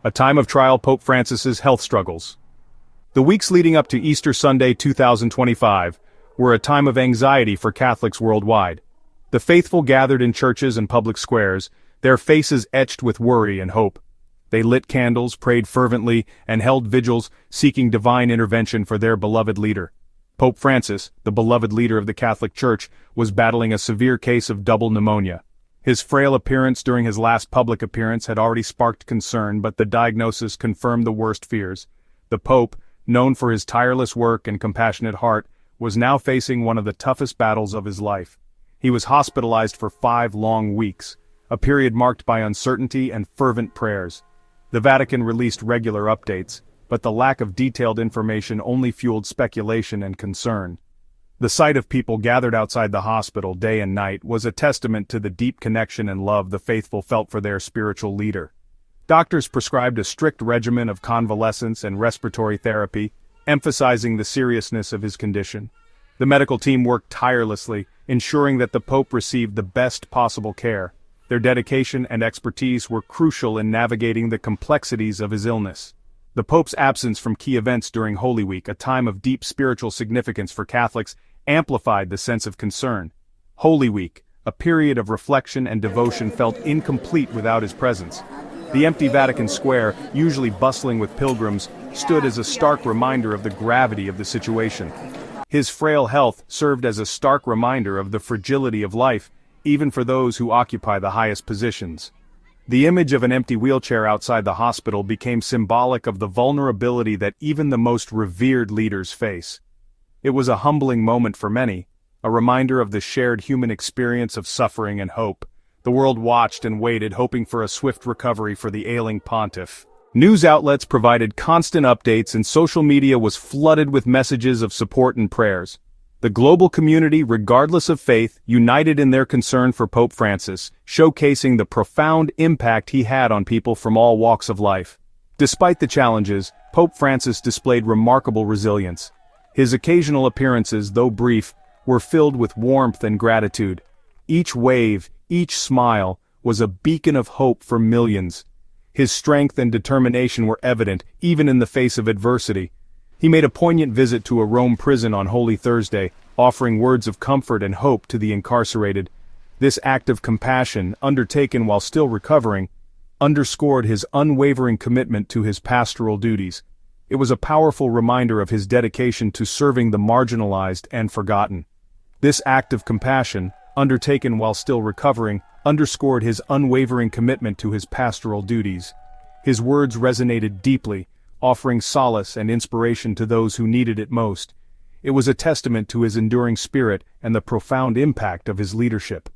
A time of trial. Pope Francis's health struggles. The weeks leading up to Easter Sunday 2025 were a time of anxiety for Catholics worldwide. The faithful gathered in churches and public squares, their faces etched with worry and hope. They lit candles, prayed fervently, and held vigils, seeking divine intervention for their beloved leader. Pope Francis, the beloved leader of the Catholic Church, was battling a severe case of double pneumonia. His frail appearance during his last public appearance had already sparked concern, but the diagnosis confirmed the worst fears. The Pope, known for his tireless work and compassionate heart, was now facing one of the toughest battles of his life. He was hospitalized for 5 long weeks, a period marked by uncertainty and fervent prayers. The Vatican released regular updates, but the lack of detailed information only fueled speculation and concern. The sight of people gathered outside the hospital day and night was a testament to the deep connection and love the faithful felt for their spiritual leader. Doctors prescribed a strict regimen of convalescence and respiratory therapy, emphasizing the seriousness of his condition. The medical team worked tirelessly, ensuring that the Pope received the best possible care. Their dedication and expertise were crucial in navigating the complexities of his illness. The Pope's absence from key events during Holy Week, a time of deep spiritual significance for Catholics, amplified the sense of concern. Holy Week, a period of reflection and devotion, felt incomplete without his presence. The empty Vatican Square, usually bustling with pilgrims, stood as a stark reminder of the gravity of the situation. His frail health served as a stark reminder of the fragility of life, even for those who occupy the highest positions. The image of an empty wheelchair outside the hospital became symbolic of the vulnerability that even the most revered leaders face. It was a humbling moment for many, a reminder of the shared human experience of suffering and hope. The world watched and waited, hoping for a swift recovery for the ailing pontiff. News outlets provided constant updates, and social media was flooded with messages of support and prayers. The global community, regardless of faith, united in their concern for Pope Francis, showcasing the profound impact he had on people from all walks of life. Despite the challenges, Pope Francis displayed remarkable resilience. His occasional appearances, though brief, were filled with warmth and gratitude. Each wave, each smile, was a beacon of hope for millions. His strength and determination were evident, even in the face of adversity. He made a poignant visit to a Rome prison on Holy Thursday, offering words of comfort and hope to the incarcerated. This act of compassion, undertaken while still recovering, underscored his unwavering commitment to his pastoral duties. It was a powerful reminder of his dedication to serving the marginalized and forgotten. This act of compassion, undertaken while still recovering, underscored his unwavering commitment to his pastoral duties. His words resonated deeply, offering solace and inspiration to those who needed it most. It was a testament to his enduring spirit and the profound impact of his leadership.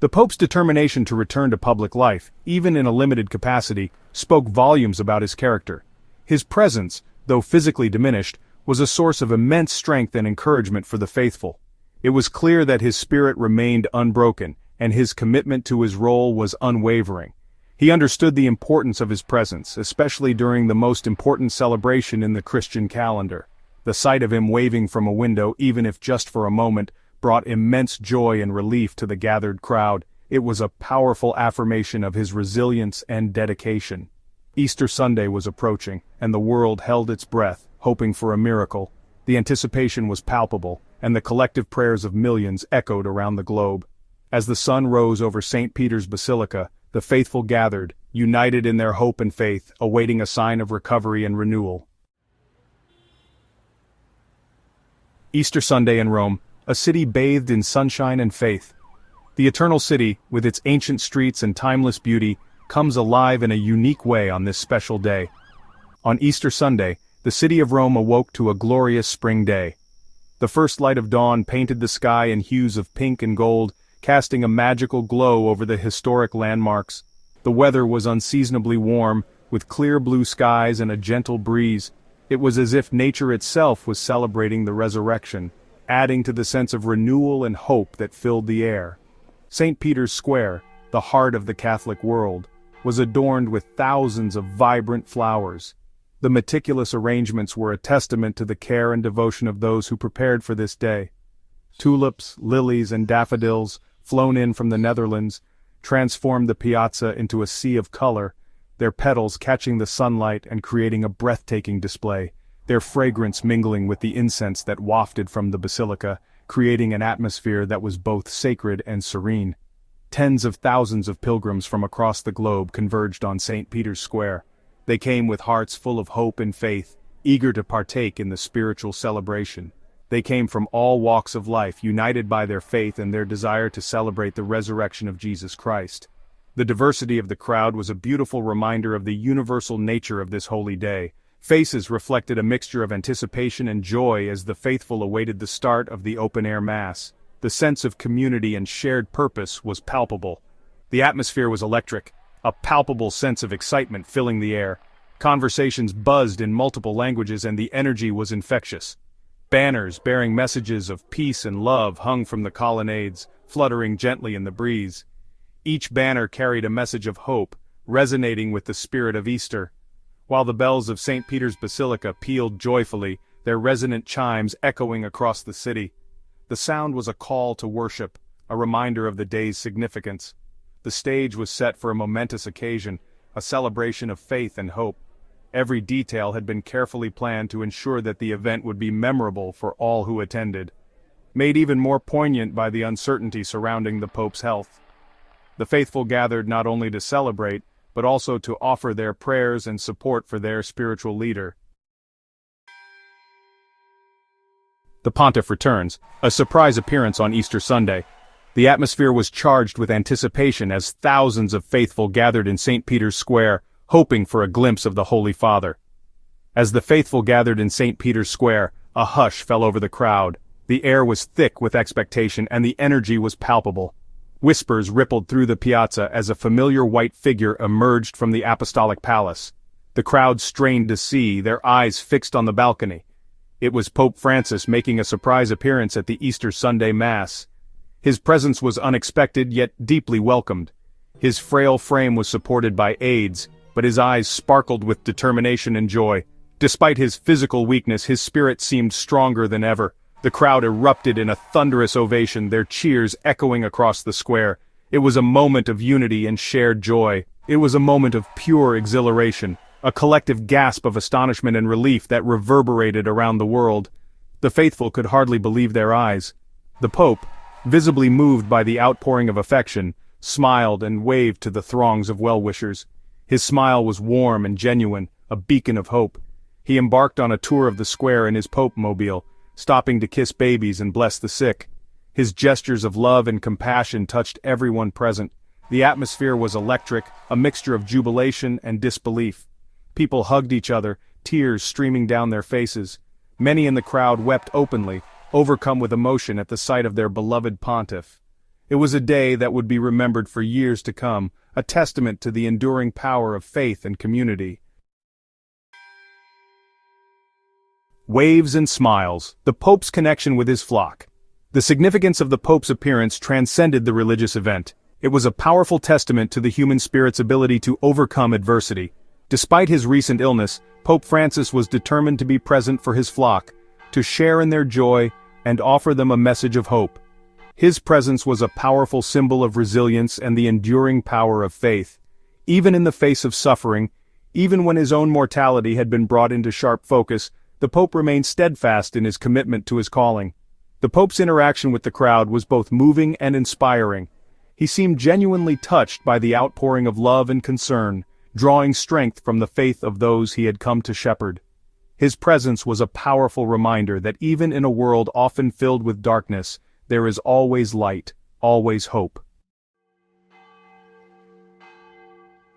The Pope's determination to return to public life, even in a limited capacity, spoke volumes about his character. His presence, though physically diminished, was a source of immense strength and encouragement for the faithful. It was clear that his spirit remained unbroken, and his commitment to his role was unwavering. He understood the importance of his presence, especially during the most important celebration in the Christian calendar. The sight of him waving from a window, even if just for a moment, brought immense joy and relief to the gathered crowd. It was a powerful affirmation of his resilience and dedication. Easter Sunday was approaching, and the world held its breath, hoping for a miracle. The anticipation was palpable, and the collective prayers of millions echoed around the globe. As the sun rose over St. Peter's Basilica, the faithful gathered, united in their hope and faith, awaiting a sign of recovery and renewal. Easter Sunday in Rome, a city bathed in sunshine and faith. The Eternal City, with its ancient streets and timeless beauty, comes alive in a unique way on this special day. On Easter Sunday, the city of Rome awoke to a glorious spring day. The first light of dawn painted the sky in hues of pink and gold, casting a magical glow over the historic landmarks. The weather was unseasonably warm, with clear blue skies and a gentle breeze. It was as if nature itself was celebrating the resurrection, adding to the sense of renewal and hope that filled the air. St. Peter's Square, the heart of the Catholic world, was adorned with thousands of vibrant flowers. The meticulous arrangements were a testament to the care and devotion of those who prepared for this day. Tulips, lilies, and daffodils, flown in from the Netherlands, transformed the piazza into a sea of color. their petals catching the sunlight and creating a breathtaking display, their fragrance mingling with the incense that wafted from the basilica, creating an atmosphere that was both sacred and serene. Tens of thousands of pilgrims from across the globe converged on St. Peter's Square. They came with hearts full of hope and faith, eager to partake in the spiritual celebration. They came from all walks of life, united by their faith and their desire to celebrate the resurrection of Jesus Christ. The diversity of the crowd was a beautiful reminder of the universal nature of this holy day. Faces reflected a mixture of anticipation and joy as the faithful awaited the start of the open-air Mass. The sense of community and shared purpose was palpable. The atmosphere was electric, a palpable sense of excitement filling the air. Conversations buzzed in multiple languages and the energy was infectious. Banners bearing messages of peace and love hung from the colonnades, fluttering gently in the breeze. Each banner carried a message of hope, resonating with the spirit of Easter. While the bells of St. Peter's Basilica pealed joyfully, their resonant chimes echoing across the city. The sound was a call to worship, a reminder of the day's significance. The stage was set for a momentous occasion, a celebration of faith and hope. Every detail had been carefully planned to ensure that the event would be memorable for all who attended, made even more poignant by the uncertainty surrounding the Pope's health. The faithful gathered not only to celebrate, but also to offer their prayers and support for their spiritual leader. The Pontiff returns, a surprise appearance on Easter Sunday. The atmosphere was charged with anticipation as thousands of faithful gathered in St. Peter's Square, hoping for a glimpse of the Holy Father. As the faithful gathered in St. Peter's Square, a hush fell over the crowd. The air was thick with expectation and the energy was palpable. Whispers rippled through the piazza as a familiar white figure emerged from the apostolic palace. The crowd strained to see, their eyes fixed on the balcony. It was Pope Francis making a surprise appearance at the Easter Sunday Mass. His presence was unexpected yet deeply welcomed. His frail frame was supported by aides, but his eyes sparkled with determination and joy. Despite his physical weakness, his spirit seemed stronger than ever. The crowd erupted in a thunderous ovation, their cheers echoing across the square. It was a moment of unity and shared joy. It was a moment of pure exhilaration, a collective gasp of astonishment and relief that reverberated around the world. The faithful could hardly believe their eyes. The Pope, visibly moved by the outpouring of affection, smiled and waved to the throngs of well-wishers. His smile was warm and genuine, a beacon of hope. He embarked on a tour of the square in his Pope-mobile, stopping to kiss babies and bless the sick. His gestures of love and compassion touched everyone present. The atmosphere was electric, a mixture of jubilation and disbelief. People hugged each other, tears streaming down their faces. Many in the crowd wept openly, overcome with emotion at the sight of their beloved pontiff. It was a day that would be remembered for years to come, a testament to the enduring power of faith and community. Waves and smiles, the Pope's connection with his flock. The significance of the Pope's appearance transcended the religious event. It was a powerful testament to the human spirit's ability to overcome adversity. Despite his recent illness, Pope Francis was determined to be present for his flock, to share in their joy and offer them a message of hope. His presence was a powerful symbol of resilience and the enduring power of faith. Even in the face of suffering, even when his own mortality had been brought into sharp focus, the Pope remained steadfast in his commitment to his calling. The Pope's interaction with the crowd was both moving and inspiring. He seemed genuinely touched by the outpouring of love and concern, drawing strength from the faith of those he had come to shepherd. His presence was a powerful reminder that even in a world often filled with darkness, there is always light, always hope.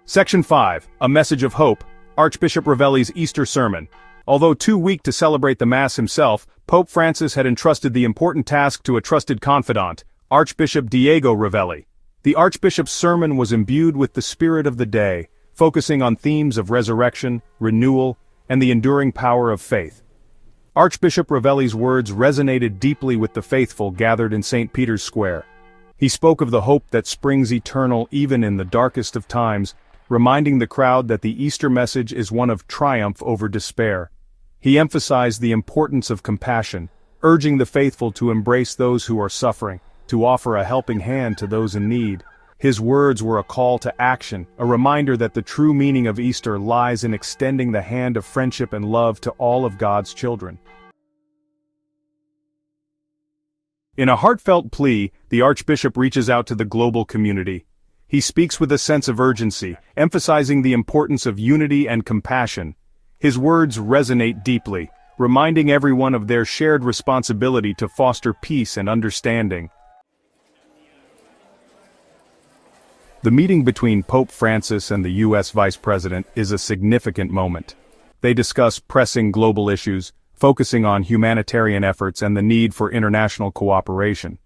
Section 5, A Message of Hope, Archbishop Ravelli's Easter Sermon. Although too weak to celebrate the Mass himself, Pope Francis had entrusted the important task to a trusted confidant, Archbishop Diego Ravelli. The Archbishop's sermon was imbued with the spirit of the day, focusing on themes of resurrection, renewal, and the enduring power of faith. Archbishop Ravelli's words resonated deeply with the faithful gathered in St. Peter's Square. He spoke of the hope that springs eternal even in the darkest of times, reminding the crowd that the Easter message is one of triumph over despair. He emphasized the importance of compassion, urging the faithful to embrace those who are suffering, to offer a helping hand to those in need. His words were a call to action, a reminder that the true meaning of Easter lies in extending the hand of friendship and love to all of God's children. In a heartfelt plea, the Archbishop reaches out to the global community. He speaks with a sense of urgency, emphasizing the importance of unity and compassion. His words resonate deeply, reminding everyone of their shared responsibility to foster peace and understanding. The meeting between Pope Francis and the U.S. Vice President is a significant moment. They discuss pressing global issues, focusing on humanitarian efforts and the need for international cooperation.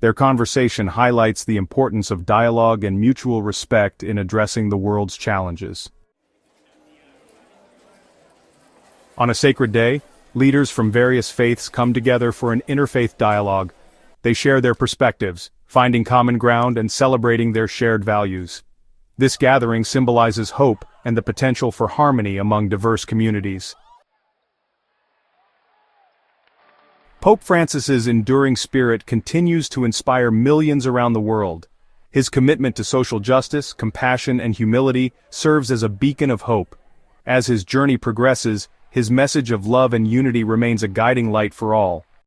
Their conversation highlights the importance of dialogue and mutual respect in addressing the world's challenges. On a sacred day, leaders from various faiths come together for an interfaith dialogue. They share their perspectives, finding common ground and celebrating their shared values. This gathering symbolizes hope and the potential for harmony among diverse communities. Pope Francis's enduring spirit continues to inspire millions around the world. His commitment to social justice, compassion, and humility serves as a beacon of hope. As his journey progresses, his message of love and unity remains a guiding light for all.